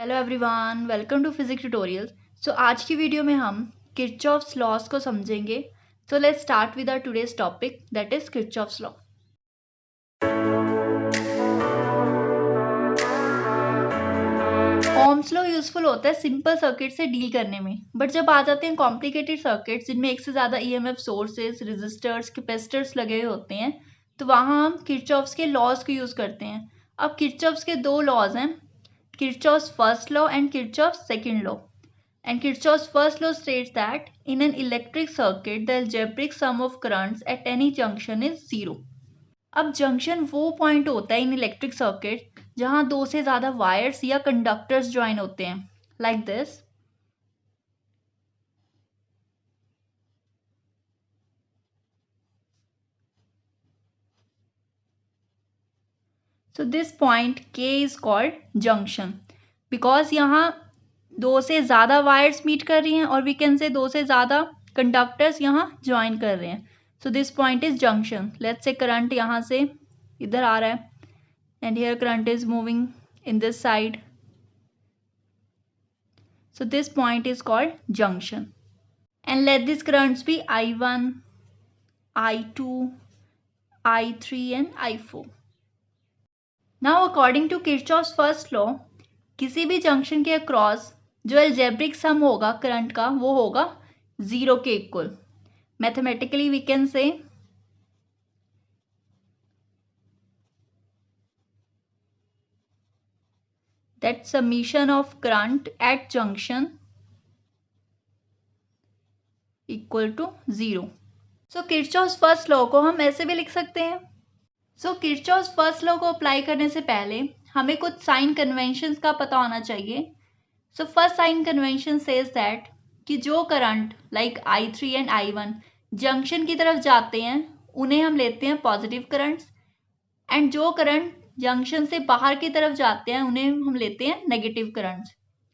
Hello everyone, welcome to physics tutorial. आज की video में हम किरचॉफ्स लॉज को समझेंगे। Let's start with our today's topic, that is Kirchhoff's law. Ohm's law useful होता है सिंपल सर्किट से डील करने में, बट जब आ जाते हैं कॉम्प्लिकेटेड सर्किट्स जिनमें एक से ज़्यादा ईएमएफ सोर्सेज, रेजिस्टर्स, कैपेसिटर्स लगे हुए होते हैं, तो वहाँ हम किरचॉफ्स के लॉज को यूज़ करते हैं। अब किरचॉफ्स के दो लॉज हैं, Kirchhoff's first law and Kirchhoff's second law. And Kirchhoff's first law states that in an electric circuit, the algebraic sum of currents at any junction is zero. अब junction वो point होता है इन electric circuit जहां दो से ज्यादा wires या conductors join होते हैं, like this. So this point K is called junction because यहाँ दो से ज़्यादा वायर्स मीट कर रही हैं और वी कैन से दो से ज़्यादा कंडक्टर्स यहाँ ज्वाइन कर रहे हैं। So this point is junction. Let's say current यहाँ से इधर आ रहा है and here current is moving in this side. So this point is called junction and let this currents be I1, I2, I3 and I4. Now according to Kirchhoff's first law, किसी भी junction के across जो algebraic सम होगा current का वो होगा zero के इक्वल। Mathematically we can say that summation of current at junction equal to zero. So Kirchhoff's first law को हम ऐसे भी लिख सकते हैं। So Kirchhoff's first law को अप्लाई करने से पहले हमें कुछ साइन कन्वेंशंस का पता होना चाहिए। So first sign convention says that कि जो current like I3 and I1 junction की तरफ जाते हैं उन्हें हम लेते हैं पॉजिटिव करंट्स, एंड जो करंट जंक्शन से बाहर की तरफ जाते हैं उन्हें हम लेते हैं नेगेटिव करंट्स।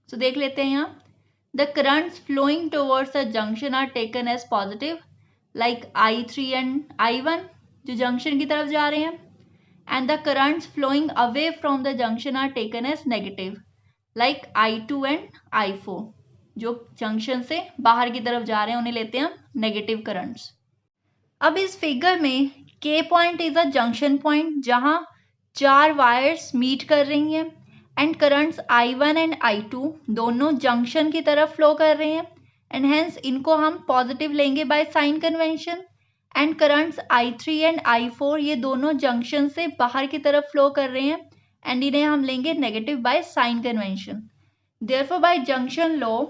सो देख लेते हैं यहाँ, the currents flowing towards the junction are taken as positive like I3 and I1 जो जंक्शन की तरफ जा रहे हैं, and the currents flowing away from the junction are taken as negative like I2 and I4 जो junction से बाहर की तरफ जा रहे हैं उन्हें लेते हैं हम नेगेटिव करंट्स। अब इस फिगर में K point is a junction point जहां चार वायर्स मीट कर रही हैं and currents I1 and I2 दोनों जंक्शन की तरफ फ्लो कर रहे हैं एंड हेंस इनको हम पॉजिटिव लेंगे bye sign convention, and currents I3 and I4 ये दोनों जंक्शन से बाहर की तरफ फ्लो कर रहे हैं एंड इन्हें हम लेंगे negative by sign convention. Therefore by junction law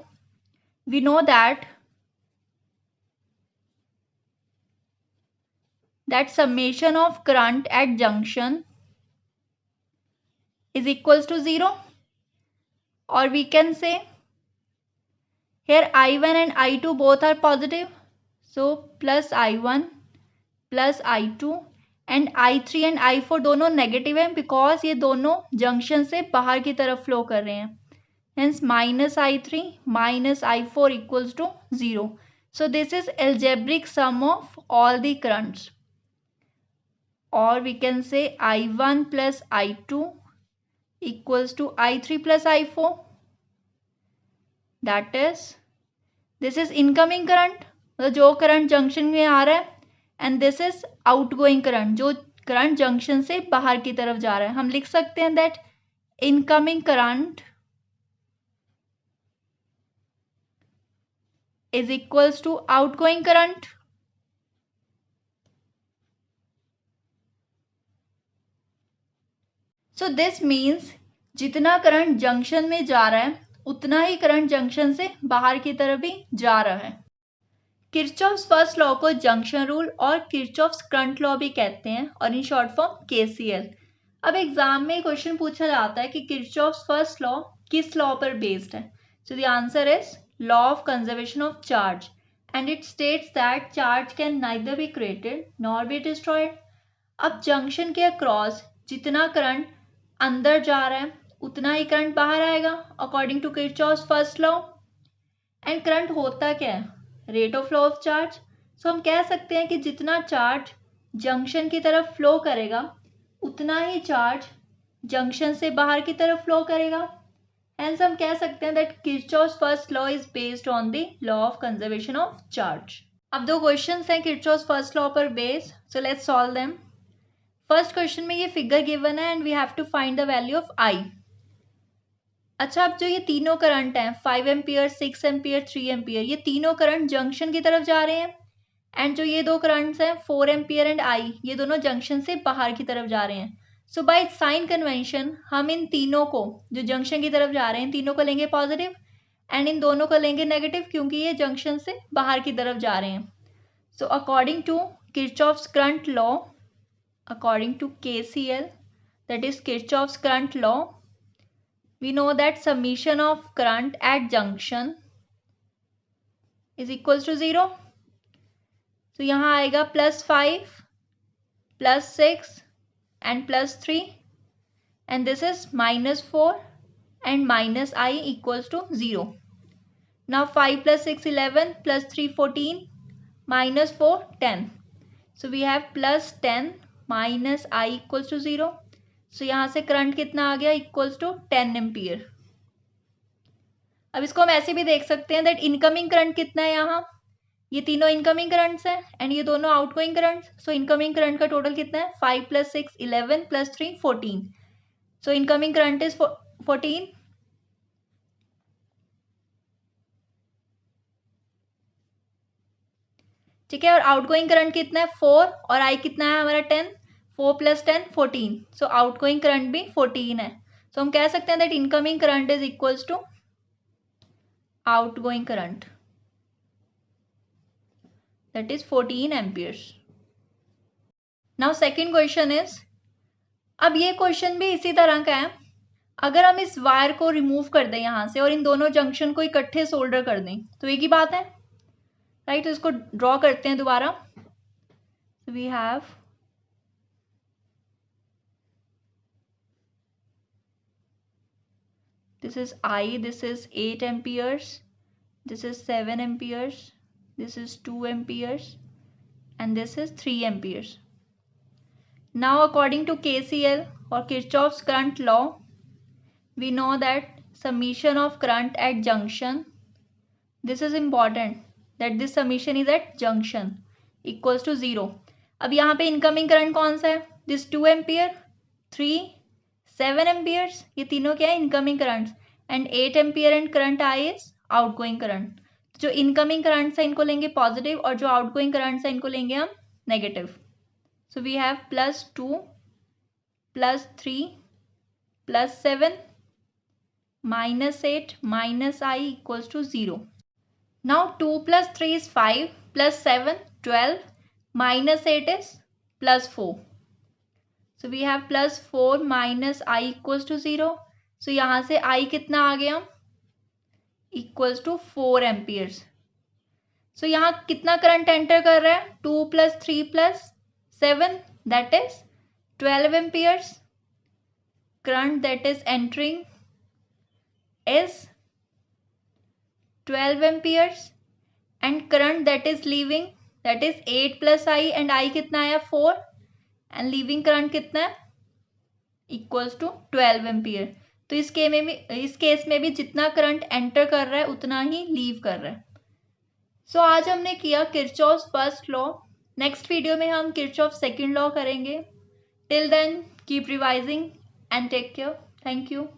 we know that summation of current at junction is equals to 0, or we can say here I1 and I2 both are positive, so plus I1 plus I2, and I3 and I4 दोनों negative हैं because ये दोनों junction से बाहर की तरफ flow कर रहे हैं, hence minus I3 minus I4 equals to 0. So this is algebraic sum of all the currents, or we can say I1 plus I2 equals to I3 plus I4, that is this is incoming current, जो current junction में आ रहा है, and this is outgoing current जो current junction से बाहर की तरफ जा रहा है। हम लिख सकते हैं that incoming current is equals to outgoing current. So this means जितना करंट जंक्शन में जा रहा है उतना ही करंट जंक्शन से बाहर की तरफ भी जा रहा है। किरचॉफ्स फर्स्ट लॉ को जंक्शन रूल और किरचॉफ्स करंट लॉ भी कहते हैं, और इन शॉर्ट फॉर्म KCL। अब एग्जाम में क्वेश्चन पूछा जाता है कि किरचॉफ्स फर्स्ट लॉ किस लॉ पर बेस्ड है। So the answer is law of conservation of charge, and it states that charge can neither be created nor be destroyed. अब जंक्शन के अक्रॉस जितना करंट अंदर जा रहा है उतना ही करंट बाहर आएगा according to Kirchhoff's first law. And current होता क्या है? Rate of flow of charge. So हम कह सकते हैं कि जितना चार्ज जंक्शन की तरफ फ्लो करेगा उतना ही चार्ज जंक्शन से बाहर की तरफ फ्लो करेगा, Hence हम कह सकते हैं that Kirchhoff's first law is based on the law of conservation of charge. अब दो क्वेश्चंस हैं Kirchhoff's first law पर base, so let's solve them. First question में ये फिगर गिवन है and we have to find the value of I. अच्छा, अब जो ये तीनों करंट हैं 5 एम्पियर, 6 एम्पियर, 3 एम्पियर, ये तीनों करंट जंक्शन की तरफ जा रहे हैं एंड जो ये दो करंट्स हैं 4 एम्पियर एंड आई, ये दोनों जंक्शन से बाहर की तरफ जा रहे हैं. सो बाय साइन कन्वेंशन हम इन तीनों को, जो जंक्शन की तरफ जा रहे हैं, तीनों को लेंगे पॉजिटिव एंड इन दोनों को लेंगे नेगेटिव, क्योंकि ये जंक्शन से बाहर की तरफ जा रहे हैं. So according to Kirchhoff's current law, according to KCL, that is Kirchhoff's current law, we know that summation of current at junction is equals to 0. So यहाँ आएगा +5, +6 and +3 and this is -4 and -I equals to 0. Now 5 + 6 11 + 3 14 -4 10. So we have +10 -I equals to 0. सो यहाँ से current कितना आ गया, equals to 10 ampere. अब इसको हम ऐसे भी देख सकते हैं दैट इनकमिंग करंट कितना है, यहाँ ये तीनों इनकमिंग करंट्स हैं एंड ये दोनों आउटगोइंग करंट्स. सो इनकमिंग करंट का टोटल कितना है, 5 + 6 11 + 3 14. सो इनकमिंग करंट इज 14. ठीक है, और आउटगोइंग करंट कितना है 4 और आई कितना है हमारा 10. 4 + 10 14. सो आउटगोइंग करंट भी 14 है. सो हम कह सकते हैं that incoming current is equals to outgoing current, that is 14 amperes. Now second question is, अब ये क्वेश्चन भी इसी तरह का है. अगर हम इस वायर को रिमूव कर दें यहाँ से और इन दोनों जंक्शन को इकट्ठे सोल्डर कर दें तो एक ही बात है, राइट. तो इसको ड्रॉ करते हैं दोबारा. We have this is I, this is 8 amperes, this is 7 amperes, this is 2 amperes and this is 3 amperes. Now according to KCL or Kirchhoff's current law, we know that summation of current at junction, this is important that this summation is at junction, equals to 0. अब यहाँ पे incoming current कौन सा है, this 2 ampere, 3 7 amperes, ये तीनों क्या है incoming currents and 8 ampere and current I is outgoing current. जो इनकमिंग करंट्स है इनको लेंगे पॉजिटिव और जो आउटगोइंग करंट्स है इनको लेंगे हम negative. So we have +2 +3 +7 -8 -I equals to 0. Now 2 + 3 is 5 +7 12 -8 is +4. So we have +4 - I equals to 0. So यहाँ से I कितना आ गया, equals to 4 एम्पियर्स. So यहाँ कितना करंट एंटर कर रहा है, 2 + 3 + 7 that is 12 amperes. Current that is entering is 12 amperes and current that is leaving that is 8 + I and I कितना आया 4 एंड लीविंग करंट कितना है, इक्वल्स टू 12 एम्पियर. तो इस केस में भी जितना करंट एंटर कर रहा है उतना ही लीव कर रहा है. सो आज हमने किया Kirchhoff's first law. Next video में हम किरचॉफ्स सेकंड लॉ करेंगे. Till then keep revising and take care. Thank you.